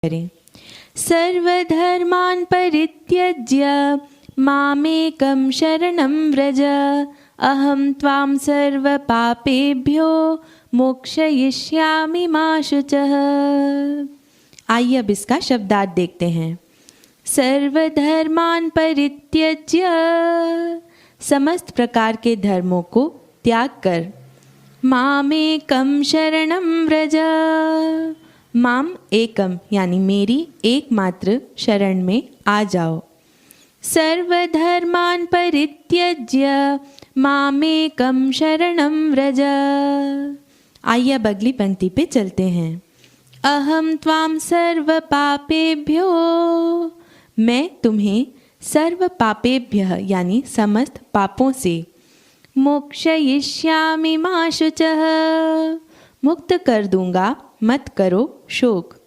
करें। सर्वधर्मान् परित्यज्य मामेकं शरणं व्रज, अहं त्वां सर्वपापेभ्यो मोक्षयिष्यामि मा शुचः। आइए अब इसका शब्दार्थ देखते हैं। सर्वधर्मान् परित्यज्य, समस्त प्रकार के धर्मों को त्याग कर, मामेकं शरणं व्रज, माम एकम यानी मेरी एकमात्र शरण में आ जाओ। सर्वधर्मान् परित्यज्य मामेकं शरणं व्रज। आइए अब अगली पंक्ति पे चलते हैं। अहं त्वां सर्व पापेभ्यो, मैं तुम्हें सर्व पापेभ्यः यानी समस्त पापों से, मोक्षयिष्यामि मा शुचः, मुक्त कर दूंगा, मत करो शोक।